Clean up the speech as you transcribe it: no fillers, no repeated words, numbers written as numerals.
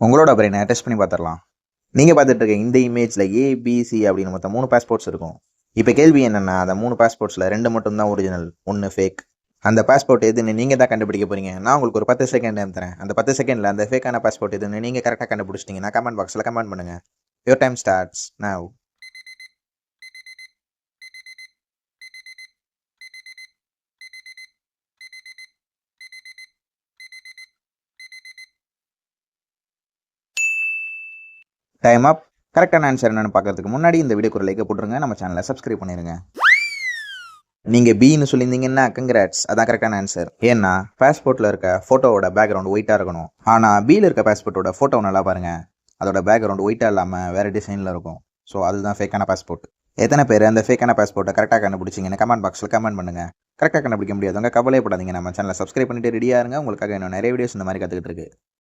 உங்களோட பிரெயினை டெஸ்ட் பண்ணி பார்த்துடலாம். நீங்கள் பார்த்துட்டு இருக்க இந்த இமேஜில் ஏபிசி அப்படின்னு மொத்தம் 3 பாஸ்போர்ட்ஸ் இருக்கும். இப்போ கேள்வி என்னென்னா, அந்த 3 பாஸ்போர்ட்ஸில் 2 மட்டும் தான் ஒரிஜினல், 1 ஃபேக். அந்த பாஸ்போர்ட் எதுன்னு நீங்கள் தான் கண்டுபிடிக்க போகிறீங்க. நான் உங்களுக்கு ஒரு 10 செகண்ட் டைம் தரேன். அந்த 10 செகண்டில் அந்த ஃபேக்கான பாஸ்போர்ட் எதுன்னு நீங்கள் கரெக்டாக கண்டுபிடிச்சிட்டிங்கன்னா கமெண்ட் பாக்ஸில் கமெண்ட் பண்ணுங்கள். Your time starts now. Time அப். கரெக்டான ஆன்சர் என்னென்னு பார்க்கறதுக்கு முன்னாடி இந்த வீடியோக்கு ஒரு லைக்கை போட்டுருங்க, நம்ம சேனலை சப்ஸ்கிரைப் பண்ணிடுங்க. நீங்கள் பின்னு சொல்லியிருந்தீங்கன்னா கங்க்ராட்ஸ், அதான் கரெக்டான ஆன்சர். ஏன்னா பாஸ்போர்ட்டில் இருக்க ஃபோட்டோவோட பேக்ரவுண்ட் ஒயிட்டாக இருக்கணும். ஆனால் பியில் இருக்க பாஸ்போர்ட்டோட ஃபோட்டோ நல்லா பாருங்கள், அதோட பேக்ரவுண்ட் ஒயிட்டாக இல்லாமல் வேறு டிசைனில் இருக்கும். ஸோ அதுதான் ஃபேக்கான பாஸ்போர்ட். எத்தனை பேர் அந்த ஃபேக்கான பாஸ்போர்ட்டை கரெக்டாக கண்டுபிடிச்சிங்கன்னு கமெண்ட் பாக்ஸில் கமெண்ட் பண்ணுங்கள். கரெக்டாக கண்டுபிடிக்க முடியாதவங்க கவலைப்படாதீங்க, நம்ம சேனலை சப்ஸ்கிரைப் பண்ணிட்டு ரெடியாக இருங்க. உங்களுக்காக இன்னும் நிறைய வீடியோஸ் இந்த மாதிரி கற்றுக்கிட்டு இருக்கு.